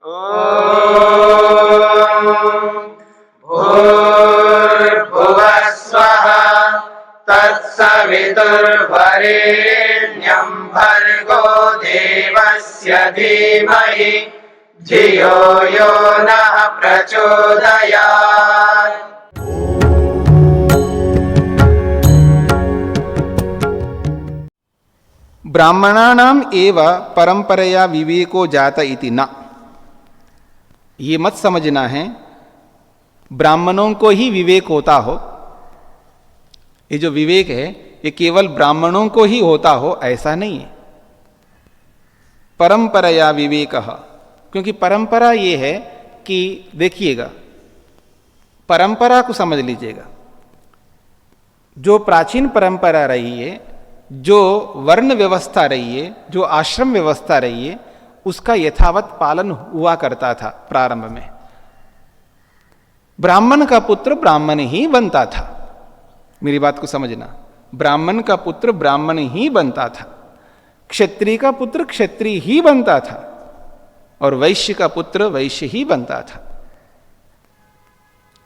भूर्भुवः स्वः तत्सवितुर्वरेण्यं भर्गो देवस्य धीमहि धियो यो नः प्रचोदयात्। ब्राह्मणानाम एव परंपरया विवेको जात इति न। ये मत समझना है ब्राह्मणों को ही विवेक होता हो, ये जो विवेक है ये केवल ब्राह्मणों को ही होता हो ऐसा नहीं है। परंपरया विवेक, क्योंकि परंपरा ये है कि देखिएगा, परंपरा को समझ लीजिएगा। जो प्राचीन परंपरा रही है, जो वर्ण व्यवस्था रही है, जो आश्रम व्यवस्था रही है, उसका यथावत पालन हुआ करता था। प्रारंभ में ब्राह्मण का पुत्र ब्राह्मण ही बनता था। मेरी बात को समझना, ब्राह्मण का पुत्र ब्राह्मण ही बनता था, क्षत्रिय का पुत्र क्षत्रिय ही बनता था, और वैश्य का पुत्र वैश्य ही बनता था,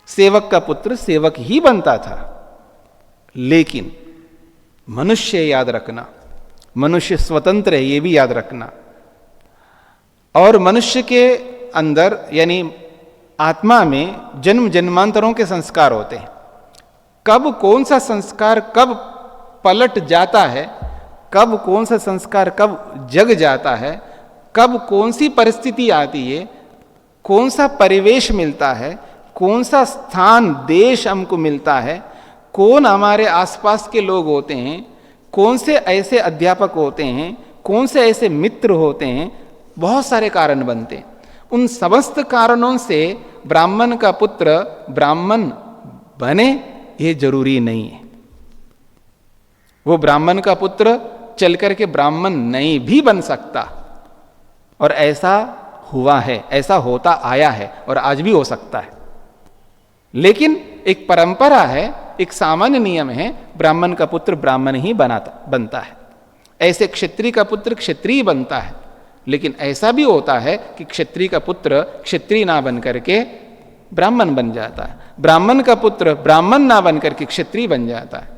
सेवक का पुत्र सेवक ही बनता था। लेकिन मनुष्य, याद रखना, मनुष्य स्वतंत्र है, ये भी याद रखना। और मनुष्य के अंदर यानी आत्मा में जन्म जन्मांतरों के संस्कार होते हैं। कब कौन सा संस्कार कब पलट जाता है, कब कौन सा संस्कार कब जग जाता है, कब कौन सी परिस्थिति आती है, कौन सा परिवेश मिलता है, कौन सा स्थान देश हमको मिलता है, कौन हमारे आसपास के लोग होते हैं, कौन से ऐसे अध्यापक होते हैं, कौन से ऐसे मित्र होते हैं, बहुत सारे कारण बनते हैं। उन समस्त कारणों से ब्राह्मण का पुत्र ब्राह्मण बने ये जरूरी नहीं है। वो ब्राह्मण का पुत्र चल करके ब्राह्मण नहीं भी बन सकता, और ऐसा हुआ है, ऐसा होता आया है और आज भी हो सकता है। लेकिन एक परंपरा है, एक सामान्य नियम है, ब्राह्मण का पुत्र ब्राह्मण ही बनता है। ऐसे क्षत्रिय का पुत्र क्षत्रिय बनता है, लेकिन ऐसा भी होता है कि क्षत्रिय का पुत्र क्षत्रिय ना बन करके ब्राह्मण बन जाता है, ब्राह्मण का पुत्र ब्राह्मण ना बन करके क्षत्रिय बन जाता है,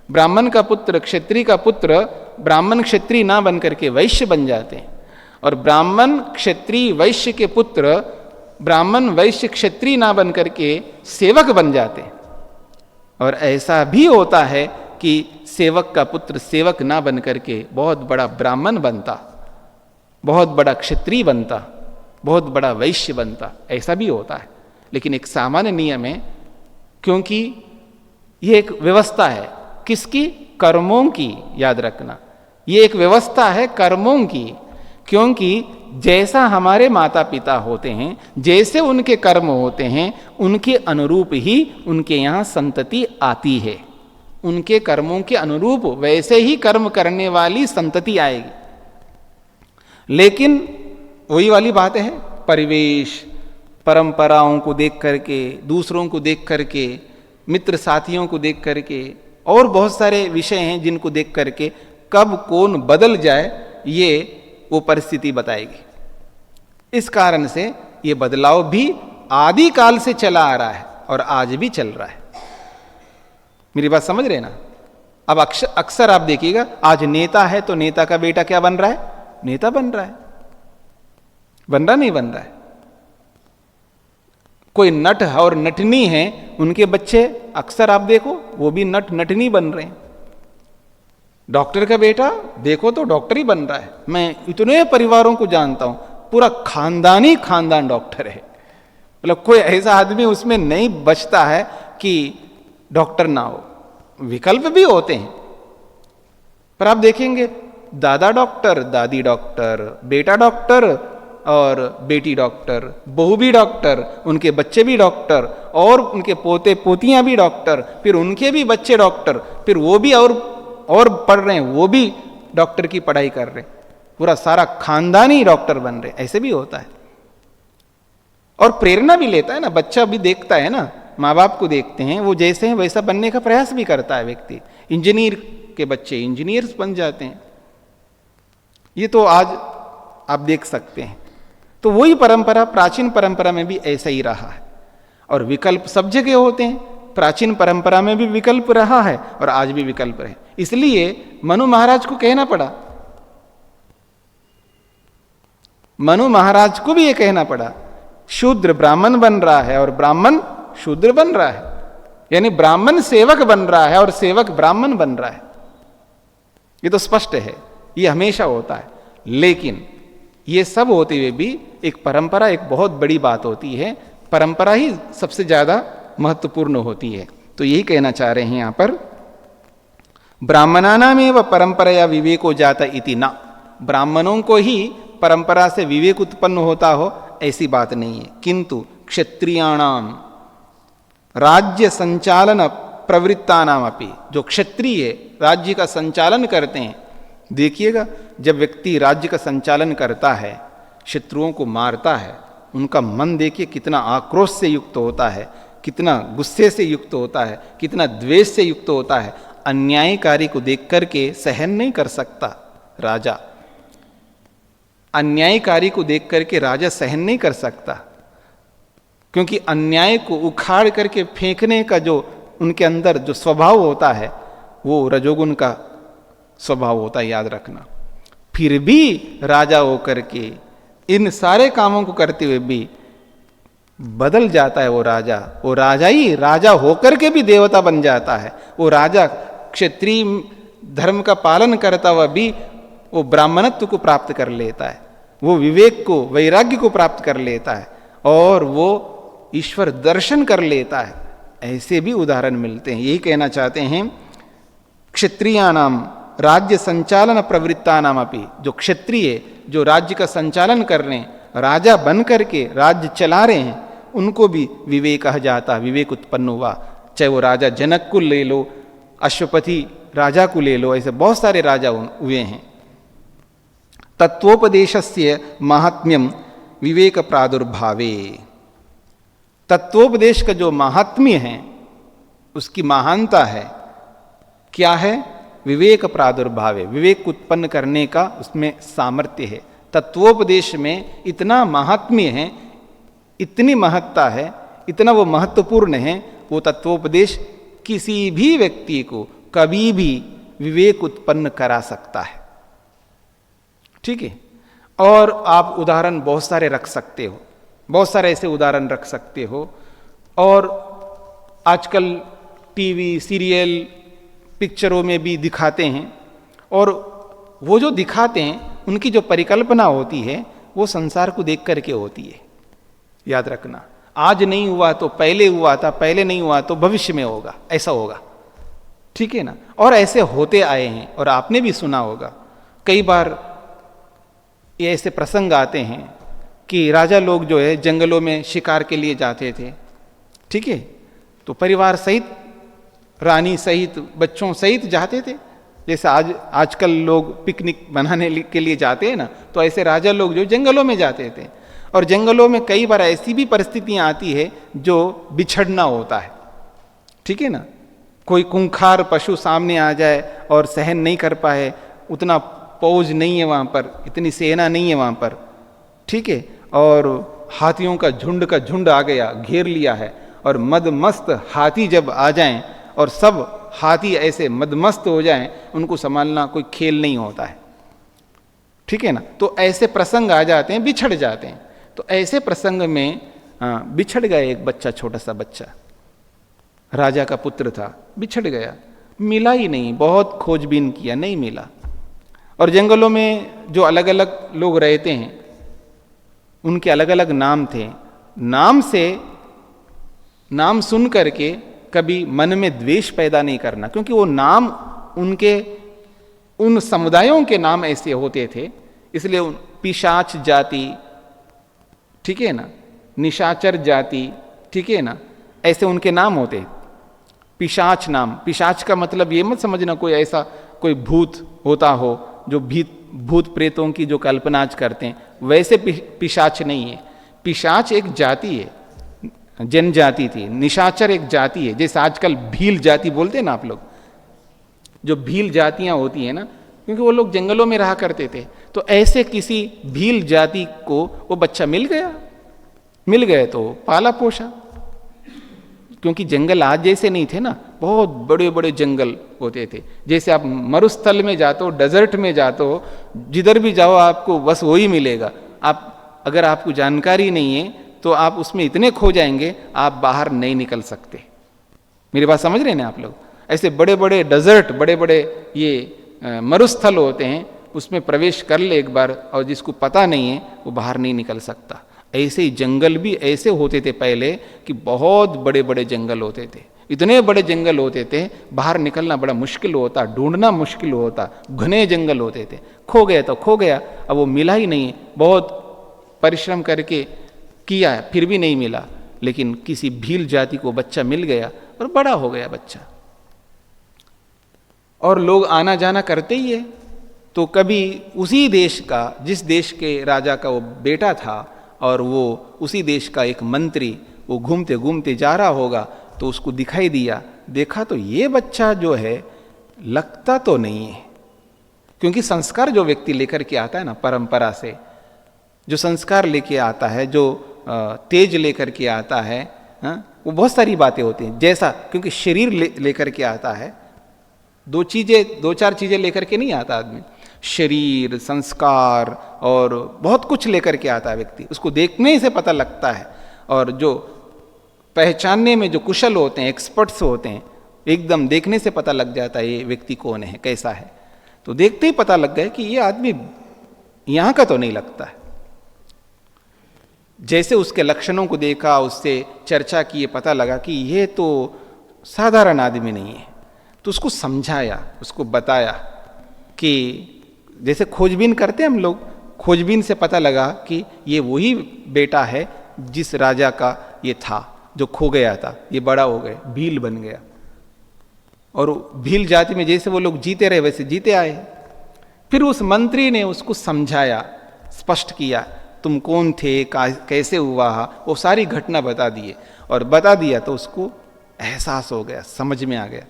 ब्राह्मण का पुत्र क्षत्रिय का पुत्र ब्राह्मण क्षत्रिय ना बन करके वैश्य बन जाते हैं, और ब्राह्मण क्षत्रिय वैश्य के पुत्र ब्राह्मण वैश्य क्षत्रिय ना बन करके सेवक बन जाते हैं। और ऐसा भी होता है कि सेवक का पुत्र सेवक ना बन करके बहुत बड़ा ब्राह्मण बनता, बहुत बड़ा क्षत्रिय बनता, बहुत बड़ा वैश्य बनता, ऐसा भी होता है। लेकिन एक सामान्य नियम है, क्योंकि ये एक व्यवस्था है, किसकी? कर्मों की। याद रखना, ये एक व्यवस्था है कर्मों की, क्योंकि जैसा हमारे माता पिता होते हैं, जैसे उनके कर्म होते हैं, उनके अनुरूप ही उनके यहाँ संतति आती है। उनके कर्मों के अनुरूप वैसे ही कर्म करने वाली संतति आएगी। लेकिन वही वाली बात है, परिवेश, परंपराओं को देख करके, दूसरों को देख करके, मित्र साथियों को देख करके, और बहुत सारे विषय हैं जिनको देख करके कब कौन बदल जाए ये वो परिस्थिति बताएगी। इस कारण से ये बदलाव भी आदि काल से चला आ रहा है और आज भी चल रहा है। मेरी बात समझ रहे ना? अब अक्सर आप देखिएगा, आज नेता है तो नेता का बेटा क्या बन रहा है? नेता बन रहा है। बन रहा नहीं बन रहा है? कोई नट और नटनी है, उनके बच्चे अक्सर आप देखो वो भी नट नटनी बन रहे हैं। डॉक्टर का बेटा देखो तो डॉक्टर ही बन रहा है। मैं इतने परिवारों को जानता हूं, पूरा खानदान डॉक्टर है। मतलब कोई ऐसा आदमी उसमें नहीं बचता है कि डॉक्टर ना हो। विकल्प भी होते हैं, पर आप देखेंगे दादा डॉक्टर, दादी डॉक्टर, बेटा डॉक्टर और बेटी डॉक्टर, बहू भी डॉक्टर, उनके बच्चे भी डॉक्टर, और उनके पोते पोतियां भी डॉक्टर, फिर उनके भी बच्चे डॉक्टर, फिर वो भी और पढ़ रहे हैं, वो भी डॉक्टर की पढ़ाई कर रहे हैं। पूरा सारा खानदान ही डॉक्टर बन रहे। ऐसे भी होता है। और प्रेरणा भी लेता है ना, बच्चा भी देखता है ना, माँ बाप को देखते हैं, वो जैसे हैं वैसा बनने का प्रयास भी करता है व्यक्ति। इंजीनियर के बच्चे इंजीनियर्स बन जाते हैं। ये तो आज आप देख सकते हैं। तो वही परंपरा प्राचीन परंपरा में भी ऐसा ही रहा है। और विकल्प सब जगह होते हैं, प्राचीन परंपरा में भी विकल्प रहा है और आज भी विकल्प रहे। इसलिए मनु महाराज को कहना पड़ा, मनु महाराज को भी ये कहना पड़ा, शूद्र ब्राह्मण बन रहा है और ब्राह्मण शूद्र बन रहा है, यानी ब्राह्मण सेवक बन रहा है और सेवक ब्राह्मण बन रहा है। ये तो स्पष्ट है, ये हमेशा होता है। लेकिन ये सब होते हुए भी एक परंपरा एक बहुत बड़ी बात होती है, परंपरा ही सबसे ज्यादा महत्वपूर्ण होती है। तो यही कहना चाह रहे हैं यहां पर, ब्राह्मणानामेव परंपराया विवेको जाता इति ना, ब्राह्मणों को ही परंपरा से विवेक उत्पन्न होता हो ऐसी बात नहीं है। किंतु क्षत्रियाणाम राज्य संचालन प्रवृत्तानाम अपि, जो क्षत्रिय राज्य का संचालन करते हैं, देखिएगा जब व्यक्ति राज्य का संचालन करता है, शत्रुओं को मारता है, उनका मन देखिए कितना आक्रोश से युक्त होता है, कितना गुस्से से युक्त होता है, कितना द्वेष से युक्त होता है। अन्यायकारी को देख करके सहन नहीं कर सकता राजा, अन्यायकारी को देख करके राजा सहन नहीं कर सकता, क्योंकि अन्याय को उखाड़ करके फेंकने का जो उनके अंदर जो स्वभाव होता है वो रजोगुण का स्वभाव होता है, याद रखना। फिर भी राजा होकर के इन सारे कामों को करते हुए भी बदल जाता है वो राजा ही राजा होकर के भी देवता बन जाता है। वो राजा क्षत्रिय धर्म का पालन करता हुआ भी वो ब्राह्मणत्व को प्राप्त कर लेता है, वो विवेक को वैराग्य को प्राप्त कर लेता है और वो ईश्वर दर्शन कर लेता है। ऐसे भी उदाहरण मिलते हैं। यही कहना चाहते हैं, क्षत्रियाणाम राज्य संचालन प्रवृत्तानाम अपि, जो क्षत्रिय जो राज्य का संचालन कर रहे हैं, राजा बन करके राज्य चला रहे हैं, उनको भी विवेक कहा जाता, विवेक उत्पन्न हुआ। चाहे वो राजा जनक को ले लो, अश्वपति राजा को ले लो, ऐसे बहुत सारे राजा हुए हैं। तत्वोपदेशस्य महात्म्यम विवेक प्रादुर्भावे, तत्वोपदेश का जो महात्म्य है उसकी महानता है, क्या है? विवेक प्रादुर्भावे, विवेक उत्पन्न करने का उसमें सामर्थ्य है। तत्वोपदेश में इतना महात्म्य है, इतनी महत्ता है, इतना वो महत्वपूर्ण है, वो तत्वोपदेश किसी भी व्यक्ति को कभी भी विवेक उत्पन्न करा सकता है। ठीक है। और आप उदाहरण बहुत सारे रख सकते हो, बहुत सारे ऐसे उदाहरण रख सकते हो। और आजकल टीवी सीरियल पिक्चरों में भी दिखाते हैं, और वो जो दिखाते हैं उनकी जो परिकल्पना होती है वो संसार को देख करके होती है। याद रखना, आज नहीं हुआ तो पहले हुआ था, पहले नहीं हुआ तो भविष्य में होगा, ऐसा होगा। ठीक है ना। और ऐसे होते आए हैं, और आपने भी सुना होगा कई बार ये ऐसे प्रसंग आते हैं कि राजा लोग जो है जंगलों में शिकार के लिए जाते थे। ठीक है। तो परिवार सहित, रानी सहित, बच्चों सहित जाते थे। जैसे आजकल लोग पिकनिक मनाने के लिए जाते हैं ना, तो ऐसे राजा लोग जो जंगलों में जाते थे। और जंगलों में कई बार ऐसी भी परिस्थितियां आती है जो बिछड़ना होता है। ठीक है ना। कोई खूंखार पशु सामने आ जाए और सहन नहीं कर पाए, उतना फौज नहीं है वहां पर, इतनी सेना नहीं है वहां पर। ठीक है। और हाथियों का झुंड आ गया, घेर लिया है, और मदमस्त हाथी जब आ जाएं और सब हाथी ऐसे मदमस्त हो जाएं, उनको संभालना कोई खेल नहीं होता है। ठीक है ना। तो ऐसे प्रसंग आ जाते हैं, बिछड़ जाते हैं। तो ऐसे प्रसंग में बिछड़ गया एक बच्चा, छोटा सा बच्चा, राजा का पुत्र था, बिछड़ गया, मिला ही नहीं, बहुत खोजबीन किया, नहीं मिला। और जंगलों में जो अलग अलग लोग रहते हैं उनके अलग अलग नाम थे। नाम सुन करके कभी मन में द्वेष पैदा नहीं करना, क्योंकि वो नाम उनके उन समुदायों के नाम ऐसे होते थे, इसलिए पिशाच जाति, ठीक है ना, निशाचर जाति, ठीक है ना, ऐसे उनके नाम होते। पिशाच नाम, पिशाच का मतलब ये मत समझना कोई ऐसा कोई भूत होता हो जो भूत प्रेतों की जो कल्पना आज करते हैं, वैसे पिशाच नहीं है। पिशाच एक जाति है, जनजाति थी। निशाचर एक जाति है, जैसे आजकल भील जाति बोलते हैं ना आप लोग, जो भील जातियां होती है ना, क्योंकि वो लोग जंगलों में रहा करते थे। तो ऐसे किसी भील जाति को वो बच्चा मिल गए तो पाला पोषा। क्योंकि जंगल आज जैसे नहीं थे ना, बहुत बड़े बड़े जंगल होते थे। जैसे आप मरुस्थल में जाते हो, डेजर्ट में जाते हो, जिधर भी जाओ आपको बस वही मिलेगा। आप अगर आपको जानकारी नहीं है तो आप उसमें इतने खो जाएंगे, आप बाहर नहीं निकल सकते। मेरी बात समझ रहे हैं ना आप लोग? ऐसे बड़े बड़े डेजर्ट, बड़े बड़े ये मरुस्थल होते हैं, उसमें प्रवेश कर ले एक बार और जिसको पता नहीं है वो बाहर नहीं निकल सकता। ऐसे ही जंगल भी ऐसे होते थे पहले कि बहुत बड़े बड़े जंगल होते थे, इतने बड़े जंगल होते थे, बाहर निकलना बड़ा मुश्किल होता, ढूंढना मुश्किल होता, घने जंगल होते थे। खो गया तो खो गया, अब वो मिला ही नहीं। बहुत परिश्रम करके किया फिर भी नहीं मिला, लेकिन किसी भील जाति को बच्चा मिल गया और बड़ा हो गया बच्चा। और लोग आना जाना करते ही है। तो कभी उसी देश का, जिस देश के राजा का वो बेटा था, और वो उसी देश का एक मंत्री, वो घूमते घूमते जा रहा होगा तो उसको दिखाई दिया, देखा तो ये बच्चा जो है लगता तो नहीं है। क्योंकि संस्कार जो व्यक्ति लेकर के आता है ना, परंपरा से जो संस्कार लेके आता है, जो तेज लेकर के आता है, वो बहुत सारी बातें होती हैं। जैसा, क्योंकि शरीर लेकर के आता है, दो चार चीजें लेकर के नहीं आता आदमी, शरीर, संस्कार और बहुत कुछ लेकर के आता है व्यक्ति। उसको देखने से पता लगता है। और जो पहचानने में जो कुशल होते हैं, एक्सपर्ट्स होते हैं, एकदम देखने से पता लग जाता है ये व्यक्ति कौन है, कैसा है। तो देखते ही पता लग गया कि ये आदमी यहाँ का तो नहीं लगता है। जैसे उसके लक्षणों को देखा, उससे चर्चा की, पता लगा कि ये तो साधारण आदमी नहीं है। तो उसको समझाया, उसको बताया कि जैसे खोजबीन करते हैं हम लोग, खोजबीन से पता लगा कि ये वही बेटा है जिस राजा का ये था, जो खो गया था, ये बड़ा हो गया, भील बन गया। और भील जाति में जैसे वो लोग जीते रहे वैसे जीते आए। फिर उस मंत्री ने उसको समझाया, स्पष्ट किया, तुम कौन थे, कैसे हुआ, वो सारी घटना बता दिए। और बता दिया तो उसको एहसास हो गया, समझ में आ गया,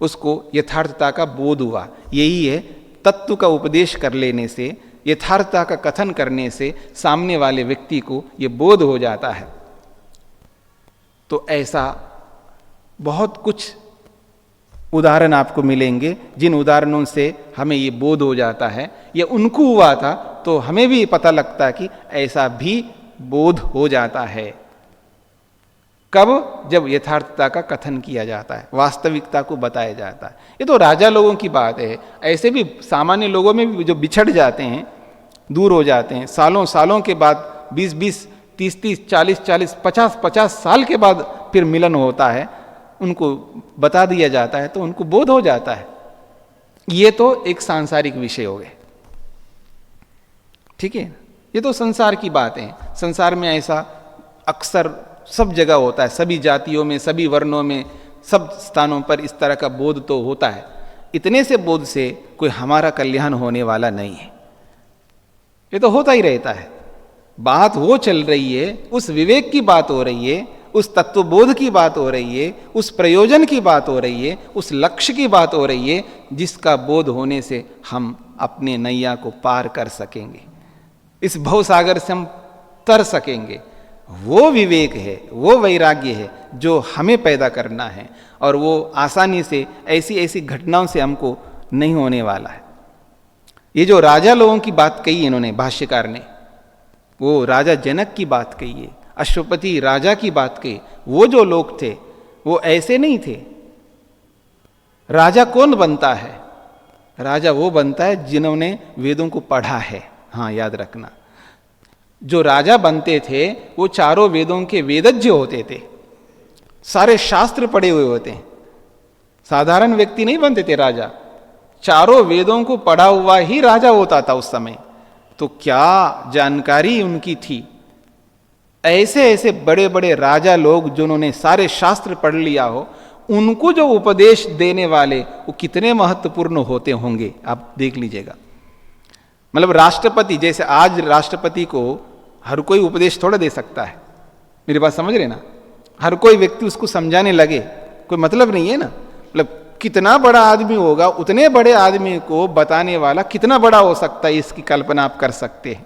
उसको यथार्थता का बोध हुआ। यही है, तत्व का उपदेश कर लेने से, यथार्थता का कथन करने से सामने वाले व्यक्ति को ये बोध हो जाता है। तो ऐसा बहुत कुछ उदाहरण आपको मिलेंगे, जिन उदाहरणों से हमें ये बोध हो जाता है, ये उनको हुआ था तो हमें भी पता लगता है कि ऐसा भी बोध हो जाता है। कब? जब यथार्थता का कथन किया जाता है, वास्तविकता को बताया जाता है। ये तो राजा लोगों की बात है। ऐसे भी सामान्य लोगों में भी जो बिछड़ जाते हैं, दूर हो जाते हैं, सालों सालों के बाद, 20-20, 30-30, 40-40, 50-50 साल के बाद फिर मिलन होता है, उनको बता दिया जाता है तो उनको बोध हो जाता है। ये तो एक सांसारिक विषय हो गए, ठीक है। ये तो संसार की बात है। संसार में ऐसा अक्सर सब जगह होता है, सभी जातियों में, सभी वर्णों में, सब स्थानों पर इस तरह का बोध तो होता है। इतने से बोध से कोई हमारा कल्याण होने वाला नहीं है। ये तो होता ही रहता है। बात वो चल रही है, उस विवेक की बात हो रही है, उस तत्वबोध की बात हो रही है, उस प्रयोजन की बात हो रही है, उस लक्ष्य की बात हो रही है, जिसका बोध होने से हम अपने नैया को पार कर सकेंगे, इस भवसागर से हम तर सकेंगे। वो विवेक है, वो वैराग्य है जो हमें पैदा करना है। और वो आसानी से ऐसी ऐसी घटनाओं से हमको नहीं होने वाला है। ये जो राजा लोगों की बात कही इन्होंने, भाष्यकार ने, वो राजा जनक की बात कही है, अश्वपति राजा की बात कही। वो जो लोग थे वो ऐसे नहीं थे। राजा कौन बनता है? राजा वो बनता है जिन्होंने वेदों को पढ़ा है। हाँ, याद रखना, जो राजा बनते थे वो चारों वेदों के वेदज्ञ होते थे, सारे शास्त्र पढ़े हुए होते हैं। साधारण व्यक्ति नहीं बनते थे राजा, चारों वेदों को पढ़ा हुआ ही राजा होता था उस समय। तो क्या जानकारी उनकी थी। ऐसे ऐसे बड़े बड़े राजा लोग जिन्होंने सारे शास्त्र पढ़ लिया हो, उनको जो उपदेश देने वाले वो कितने महत्वपूर्ण होते होंगे, आप देख लीजिएगा। मतलब राष्ट्रपति, जैसे आज राष्ट्रपति को हर कोई उपदेश थोड़ा दे सकता है। मेरी बात समझ रहे ना? हर कोई व्यक्ति उसको समझाने लगे, कोई मतलब नहीं है ना। मतलब कितना बड़ा आदमी होगा, उतने बड़े आदमी को बताने वाला कितना बड़ा हो सकता है, इसकी कल्पना आप कर सकते हैं।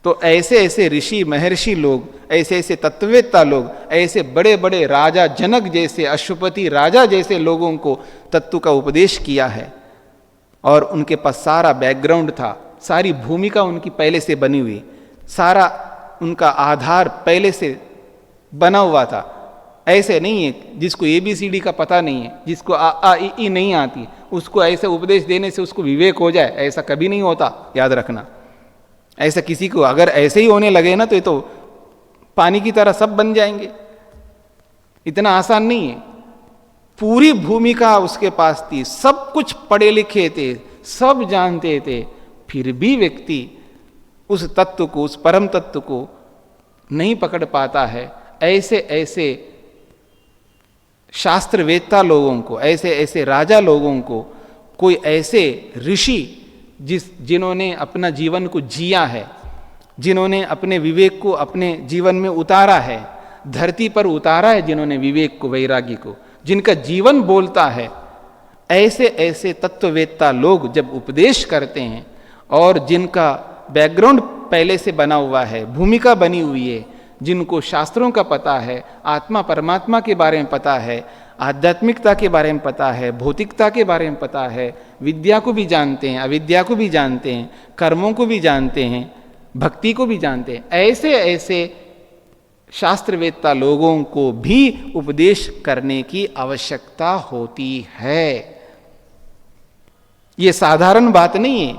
तो ऐसे ऐसे ऋषि महर्षि लोग, ऐसे ऐसे तत्ववेत्ता लोग, ऐसे बड़े बड़े राजा जनक जैसे, अश्वपति राजा जैसे लोगों को तत्व का उपदेश किया है। और उनके पास सारा बैकग्राउंड था, सारी भूमिका उनकी पहले से बनी हुई, सारा उनका आधार पहले से बना हुआ था। ऐसे नहीं है जिसको ABCD का पता नहीं है, जिसको A नहीं आती, उसको ऐसे उपदेश देने से उसको विवेक हो जाए, ऐसा कभी नहीं होता, याद रखना। ऐसा किसी को अगर ऐसे ही होने लगे ना तो ये तो पानी की तरह सब बन जाएंगे, इतना आसान नहीं है। पूरी भूमिका उसके पास थी, सब कुछ पढ़े लिखे थे, सब जानते थे, फिर भी व्यक्ति उस तत्व को, उस परम तत्व को नहीं पकड़ पाता है। ऐसे ऐसे शास्त्रवेत्ता लोगों को, ऐसे ऐसे राजा लोगों को, कोई ऐसे ऋषि जिन्होंने अपना जीवन को जिया है, जिन्होंने अपने विवेक को अपने जीवन में उतारा है, धरती पर उतारा है जिन्होंने विवेक को, वैराग्य को, जिनका जीवन बोलता है, ऐसे ऐसे तत्ववेत्ता लोग जब उपदेश करते हैं और जिनका बैकग्राउंड पहले से बना हुआ है, भूमिका बनी हुई है, जिनको शास्त्रों का पता है, आत्मा परमात्मा के बारे में पता है, आध्यात्मिकता के बारे में पता है, भौतिकता के बारे में पता है, विद्या को भी जानते हैं, अविद्या को भी जानते हैं, कर्मों को भी जानते हैं, भक्ति को भी जानते हैं, ऐसे ऐसे शास्त्रवेत्ता लोगों को भी उपदेश करने की आवश्यकता होती है। ये साधारण बात नहीं है,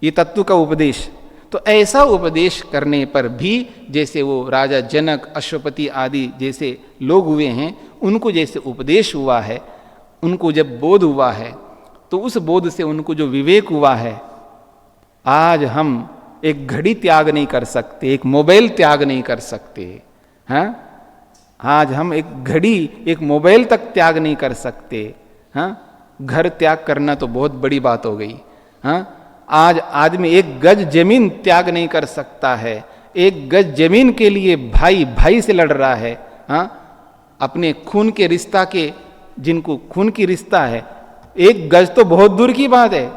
ये तत्व का उपदेश। तो ऐसा उपदेश करने पर भी जैसे वो राजा जनक, अश्वपति आदि जैसे लोग हुए हैं, उनको जैसे उपदेश हुआ है, उनको जब बोध हुआ है, तो उस बोध से उनको जो विवेक हुआ है, आज हम एक घड़ी त्याग नहीं कर सकते, एक मोबाइल त्याग नहीं कर सकते हैं। आज हम एक घड़ी, एक मोबाइल तक त्याग नहीं कर सकते। हाँ, घर त्याग करना तो बहुत बड़ी बात हो गई। हाँ, आज आदमी एक गज जमीन त्याग नहीं कर सकता है। एक गज जमीन के लिए भाई भाई से लड़ रहा है। हाँ, अपने खून के रिश्ता के, जिनको खून की रिश्ता है, एक गज तो बहुत दूर की बात है,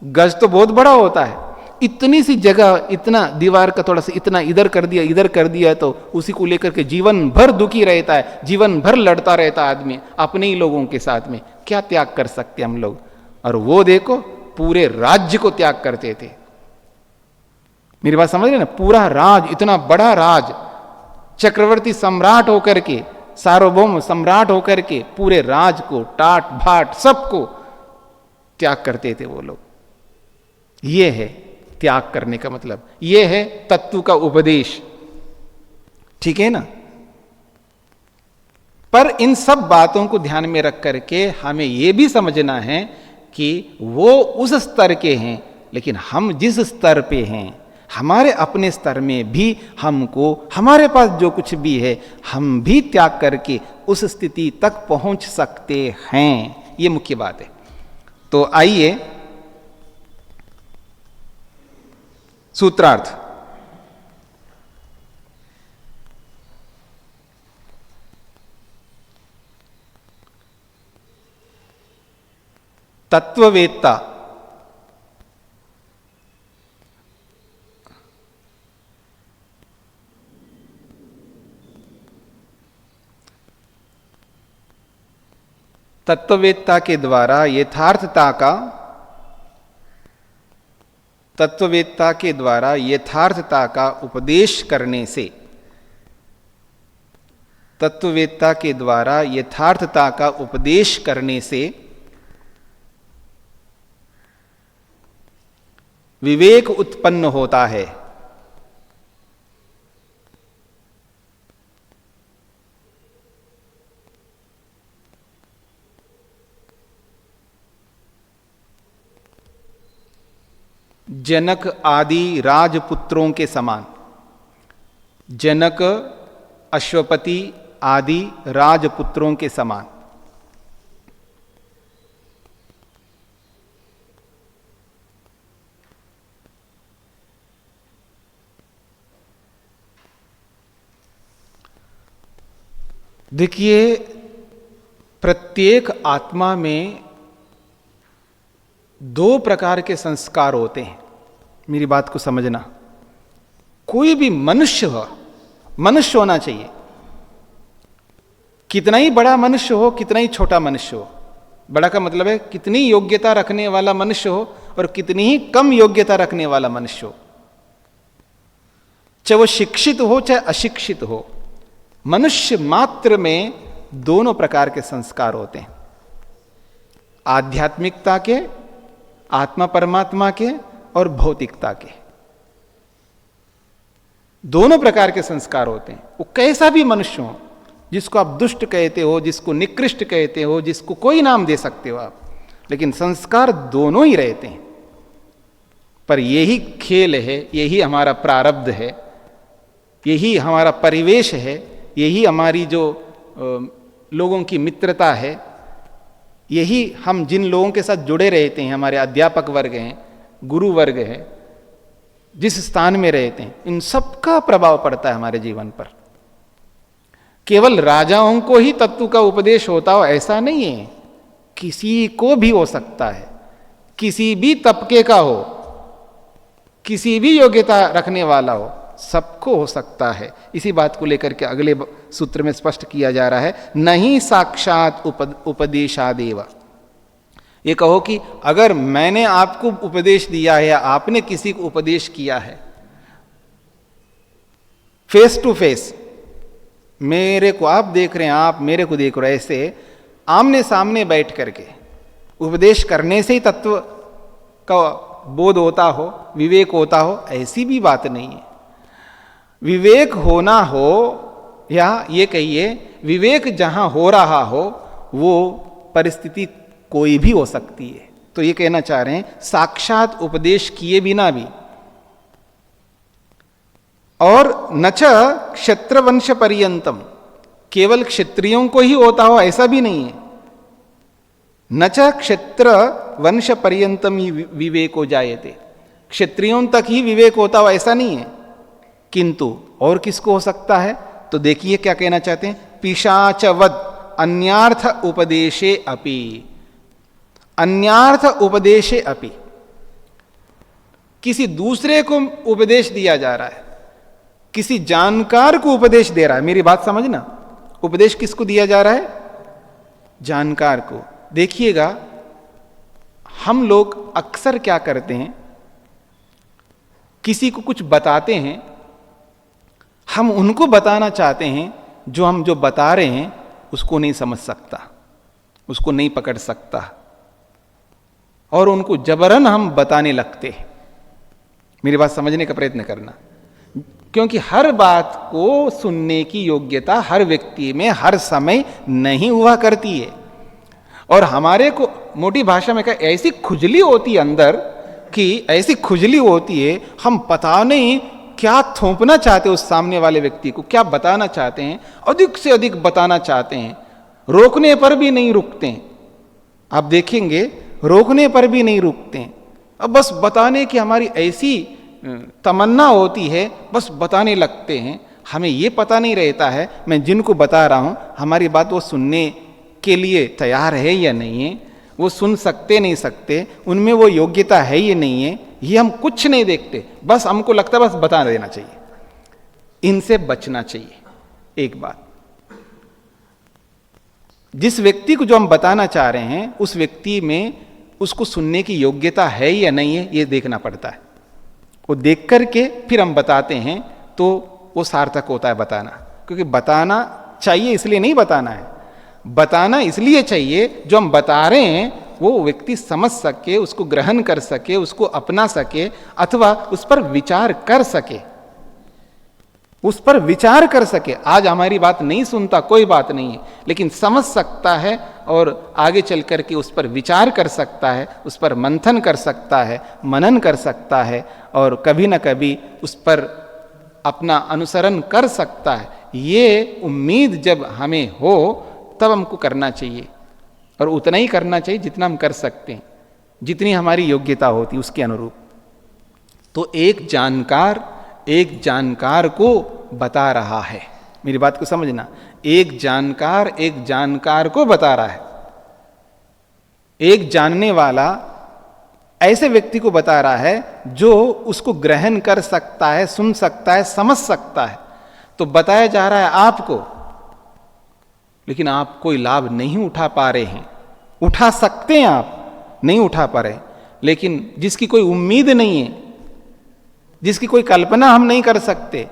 गज तो बहुत बड़ा होता है। इतनी सी जगह, इतना दीवार का थोड़ा सा इतना इधर कर दिया, इधर कर दिया, तो उसी को लेकर के जीवन भर दुखी रहता है, जीवन भर लड़ता रहता है आदमी अपने ही लोगों के साथ में। क्या त्याग कर सकते हम लोग? और वो देखो पूरे राज्य को त्याग करते थे। मेरी बात समझ रहे ना? पूरा राज, इतना बड़ा राज, चक्रवर्ती सम्राट होकर के, सार्वभौम सम्राट होकर के पूरे राज को, टाट भाट सबको त्याग करते थे वो लोग। ये है त्याग करने का मतलब, ये है तत्व का उपदेश। ठीक है ना? पर इन सब बातों को ध्यान में रख करके हमें यह भी समझना है कि वो उस स्तर के हैं, लेकिन हम जिस स्तर पे हैं, हमारे अपने स्तर में भी हमको, हमारे पास जो कुछ भी है, हम भी त्याग करके उस स्थिति तक पहुंच सकते हैं। ये मुख्य बात है। तो आइए सूत्रार्थ। तत्ववेत्ता तत्ववेत्ता के द्वारा यथार्थता का, तत्ववेत्ता के द्वारा यथार्थता का उपदेश करने से, तत्ववेत्ता के द्वारा यथार्थता का उपदेश करने से विवेक उत्पन्न होता है। जनक आदि राजपुत्रों के समान, जनक, अश्वपति आदि राजपुत्रों के समान। देखिए, प्रत्येक आत्मा में दो प्रकार के संस्कार होते हैं। मेरी बात को समझना। कोई भी मनुष्य होना चाहिए, कितना ही बड़ा मनुष्य हो, कितना ही छोटा मनुष्य हो। बड़ा का मतलब है कितनी योग्यता रखने वाला मनुष्य हो और कितनी ही कम योग्यता रखने वाला मनुष्य हो, चाहे वो शिक्षित हो चाहे अशिक्षित हो, मनुष्य मात्र में दोनों प्रकार के संस्कार होते हैं। आध्यात्मिकता के, आत्मा परमात्मा के, और भौतिकता के। दोनों प्रकार के संस्कार होते हैं। वो कैसा भी मनुष्य हो, जिसको आप दुष्ट कहते हो, जिसको निकृष्ट कहते हो, जिसको कोई नाम दे सकते हो आप, लेकिन संस्कार दोनों ही रहते हैं। पर यही खेल है, यही हमारा प्रारब्ध है, यही हमारा परिवेश है, यही हमारी जो लोगों की मित्रता है, यही हम जिन लोगों के साथ जुड़े रहते हैं, हमारे अध्यापक वर्ग हैं, गुरु वर्ग है, जिस स्थान में रहते हैं, इन सब का प्रभाव पड़ता है हमारे जीवन पर। केवल राजाओं को ही तत्व का उपदेश होता हो ऐसा नहीं है, किसी को भी हो सकता है, किसी भी तबके का हो, किसी भी योग्यता रखने वाला हो, सबको हो सकता है। इसी बात को लेकर के अगले सूत्र में स्पष्ट किया जा रहा है, नहीं साक्षात उपदेशादेव। ये कहो कि अगर मैंने आपको उपदेश दिया है या आपने किसी को उपदेश किया है, फेस टू फेस, मेरे को आप देख रहे हैं, आप मेरे को देख रहे हैं, ऐसे आमने सामने बैठ करके उपदेश करने से ही तत्व का बोध होता हो, विवेक होता हो, ऐसी भी बात नहीं है। विवेक होना हो, या ये कहिए विवेक जहां हो रहा हो, वो परिस्थिति कोई भी हो सकती है। तो ये कहना चाह रहे हैं साक्षात उपदेश किए बिना भी। और न च क्षत्र वंश पर्यंतम, केवल क्षत्रियों को ही होता हो ऐसा भी नहीं है। न च क्षत्र वंश पर्यंतम ही विवेको जायते, क्षत्रियों तक ही विवेक होता हो ऐसा नहीं है। किंतु और किसको हो सकता है? तो देखिए क्या कहना चाहते हैं, पिशाचवद अन्यार्थ उपदेशे अपि, अन्यार्थ उपदेशे अपि, किसी दूसरे को उपदेश दिया जा रहा है, किसी जानकार को उपदेश दे रहा है। मेरी बात समझना, उपदेश किसको दिया जा रहा है? जानकार को। देखिएगा हम लोग अक्सर क्या करते हैं, किसी को कुछ बताते हैं, हम उनको बताना चाहते हैं जो हम जो बता रहे हैं उसको नहीं समझ सकता, उसको नहीं पकड़ सकता, और उनको जबरन हम बताने लगते हैं। मेरी बात समझने का प्रयत्न करना, क्योंकि हर बात को सुनने की योग्यता हर व्यक्ति में हर समय नहीं हुआ करती है। और हमारे को मोटी भाषा में कहा, ऐसी खुजली होती है अंदर कि ऐसी खुजली होती है, हम पता नहीं क्या थोपना चाहते हैं उस सामने वाले व्यक्ति को, क्या बताना चाहते हैं, अधिक से अधिक बताना चाहते हैं, रोकने पर भी नहीं रुकते हैं। आप देखेंगे रोकने पर भी नहीं रुकते हैं, अब बस बताने की हमारी ऐसी तमन्ना होती है, बस बताने लगते हैं। हमें ये पता नहीं रहता है मैं जिनको बता रहा हूं हमारी बात वो सुनने के लिए तैयार है या नहीं है, वो सुन सकते नहीं सकते, उनमें वो योग्यता है या नहीं है, ये हम कुछ नहीं देखते। बस हमको लगता है बस बता देना चाहिए। इनसे बचना चाहिए। एक बात, जिस व्यक्ति को जो हम बताना चाह रहे हैं उस व्यक्ति में उसको सुनने की योग्यता है या नहीं है, ये देखना पड़ता है। वो देख करके फिर हम बताते हैं तो वो सार्थक होता है बताना। क्योंकि बताना चाहिए इसलिए नहीं बताना है, बताना इसलिए चाहिए जो हम बता रहे हैं वो व्यक्ति समझ सके, उसको ग्रहण कर सके, उसको अपना सके, अथवा उस पर विचार कर सके, उस पर विचार कर सके। आज हमारी बात नहीं सुनता, कोई बात नहीं है, लेकिन समझ सकता है और आगे चल करके उस पर विचार कर सकता है, उस पर मंथन कर सकता है, मनन कर सकता है, और कभी न कभी उस पर अपना अनुसरण कर सकता है। ये उम्मीद जब हमें हो तब हमको करना चाहिए, और उतना ही करना चाहिए जितना हम कर सकते हैं, जितनी हमारी योग्यता होती उसके अनुरूप। तो एक जानकार को बता रहा है, मेरी बात को समझना, एक जानकार को बता रहा है, एक जानने वाला ऐसे व्यक्ति को बता रहा है जो उसको ग्रहण कर सकता है, सुन सकता है, समझ सकता है। तो बताया जा रहा है आपको, लेकिन आप कोई लाभ नहीं उठा पा रहे हैं। उठा सकते हैं आप, नहीं उठा पा रहे, लेकिन जिसकी कोई उम्मीद नहीं है, जिसकी कोई कल्पना हम नहीं कर सकते,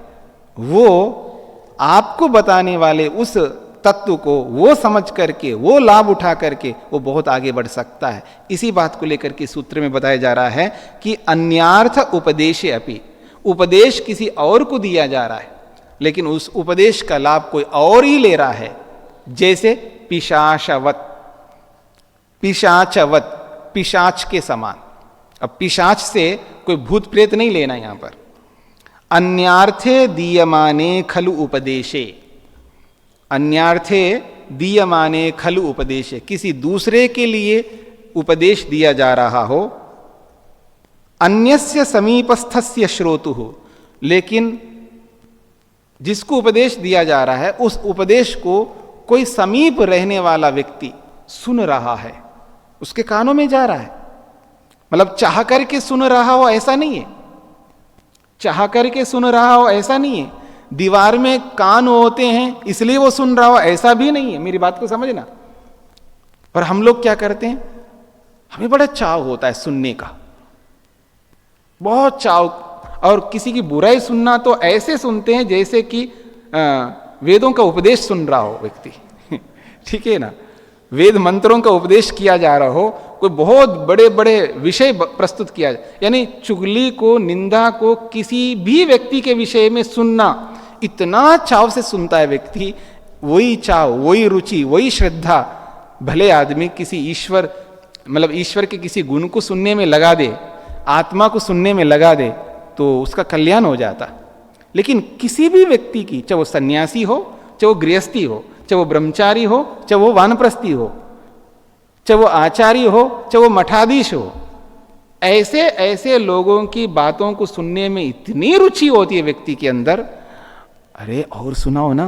वो आपको बताने वाले उस तत्व को वो समझ करके, वो लाभ उठा करके वो बहुत आगे बढ़ सकता है। इसी बात को लेकर के सूत्र में बताया जा रहा है कि अन्यार्थ उपदेशे अपि, उपदेश किसी और को दिया जा रहा है, लेकिन उस उपदेश का लाभ कोई और ही ले रहा है। जैसे पिशाचवत, पिशाच के समान। अब पिशाच से कोई भूत प्रेत नहीं लेना यहां पर। अन्यार्थे दीयमाने खलु उपदेशे, अन्यार्थे दीयमाने खलु उपदेशे, किसी दूसरे के लिए उपदेश दिया जा रहा हो। अन्यस्य समीपस्थस्य श्रोतुः, लेकिन जिसको उपदेश दिया जा रहा है उस उपदेश को कोई समीप रहने वाला व्यक्ति सुन रहा है, उसके कानों में जा रहा है। मतलब चाह करके सुन रहा हो ऐसा नहीं है, चाह करके सुन रहा हो ऐसा नहीं है, दीवार में कान होते हैं इसलिए वो सुन रहा हो ऐसा भी नहीं है। मेरी बात को समझना। पर हम लोग क्या करते हैं, हमें बड़ा चाव होता है सुनने का, बहुत चाव, और किसी की बुराई सुनना तो ऐसे सुनते हैं जैसे कि वेदों का उपदेश सुन रहा हो व्यक्ति ठीक है ना, वेद मंत्रों का उपदेश किया जा रहा हो, कोई बहुत बड़े बड़े विषय प्रस्तुत किया जाए, यानी चुगली को, निंदा को, किसी भी व्यक्ति के विषय में सुनना इतना चाव से सुनता है व्यक्ति। वही चाव, वही रुचि, वही श्रद्धा भले आदमी किसी ईश्वर, मतलब ईश्वर के किसी गुण को सुनने में लगा दे, आत्मा को सुनने में लगा दे, तो उसका कल्याण हो जाता। लेकिन किसी भी व्यक्ति की, चाहे वो सन्यासी हो, चाहे वो गृहस्थी हो, चाहे वो ब्रह्मचारी हो, चाहे वो वानप्रस्थी हो, चाहे वो आचार्य हो, चाहे वो मठाधीश हो, ऐसे ऐसे लोगों की बातों को सुनने में इतनी रुचि होती है व्यक्ति के अंदर, अरे और सुनाओ ना,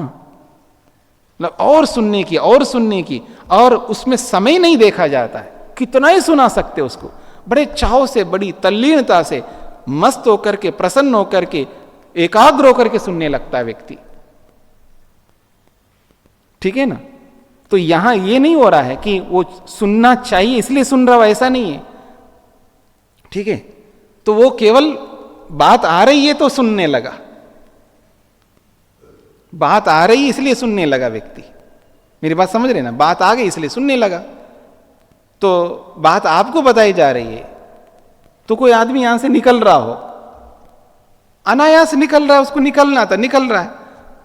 मतलब और सुनने की, और सुनने की, और उसमें समय नहीं देखा जाता है, कितना ही सुना सकते उसको। बड़े चाव से, बड़ी तल्लीनता से, मस्त होकर के, प्रसन्न होकर के, एकाग्र होकर के सुनने लगता है व्यक्ति। ठीक है ना। तो यहां यह नहीं हो रहा है कि वो सुनना चाहिए इसलिए सुन रहा हो, ऐसा नहीं है। ठीक है, तो वो केवल बात आ रही है तो सुनने लगा, बात आ रही इसलिए सुनने लगा व्यक्ति। मेरी बात समझ रहे ना, बात आ गई इसलिए सुनने लगा। तो बात आपको बताई जा रही है, तो कोई आदमी यहां से निकल रहा हो, अनायास निकल रहा है, उसको निकलना था, निकल रहा है,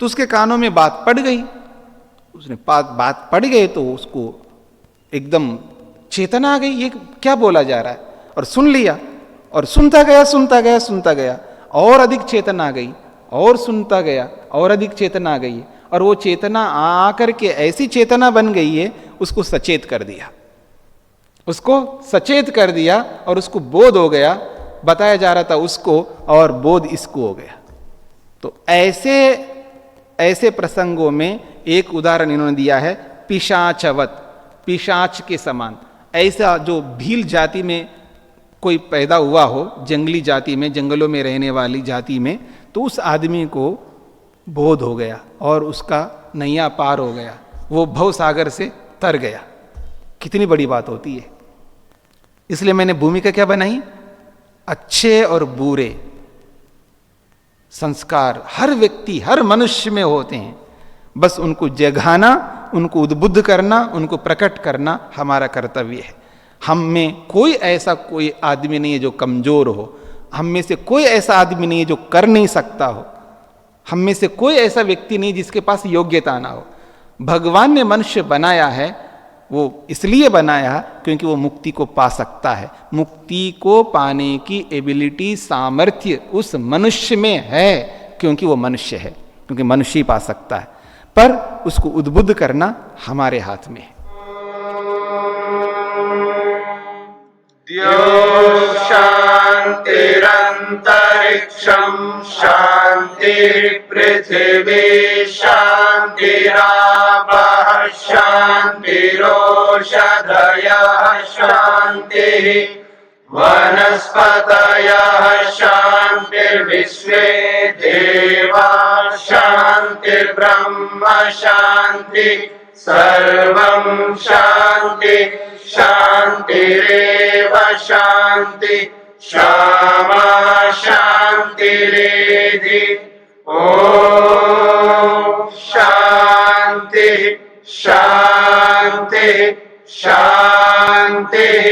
तो उसके कानों में बात पड़ गई, उसने बात पड़ गई तो उसको एकदम चेतना आ गई, ये क्या बोला जा रहा है, और सुन लिया, और सुनता गया, सुनता गया, सुनता गया, और अधिक चेतना आ गई, और सुनता गया, और अधिक चेतना आ गई, और वो चेतना आकर के ऐसी चेतना बन गई है, उसको सचेत कर दिया, उसको सचेत कर दिया, और उसको बोध हो गया, बताया जा रहा था उसको, और बोध इसको हो गया। तो ऐसे ऐसे प्रसंगों में एक उदाहरण इन्होंने दिया है, पिशाचवत, पिशाच के समान। ऐसा जो भील जाति में कोई पैदा हुआ हो, जंगली जाति में, जंगलों में रहने वाली जाति में, तो उस आदमी को बोध हो गया और उसका नैया पार हो गया, वो भव सागर से तर गया। कितनी बड़ी बात होती है। इसलिए मैंने भूमिका क्या बनाई, अच्छे और बुरे संस्कार हर व्यक्ति, हर मनुष्य में होते हैं, बस उनको जगाना, उनको उद्बुद्ध करना, उनको प्रकट करना हमारा कर्तव्य है। हम में कोई ऐसा कोई आदमी नहीं है जो कमजोर हो, हम में से कोई ऐसा आदमी नहीं है जो कर नहीं सकता हो, हम में से कोई ऐसा व्यक्ति नहीं जिसके पास योग्यता ना हो। भगवान ने मनुष्य बनाया है, वो इसलिए बनाया क्योंकि वो मुक्ति को पा सकता है। मुक्ति को पाने की एबिलिटी, सामर्थ्य उस मनुष्य में है, क्योंकि वो मनुष्य है, क्योंकि मनुष्य ही पा सकता है, पर उसको उद्बुद्ध करना हमारे हाथ में है। शांति शान्तिरन्तरिक्षं शान्तिः पृथिवी शान्तिरापः शान्तिरोषधयः शान्तिः वनस्पतयः शान्तिर्विश्वे देवाः शान्तिर्ब्रह्म शान्तिः सर्वं शान्ति शान्तिरेव शान्ति क्षमा शान्तिरेधि ॐ शान्ति शान्ति शान्तिः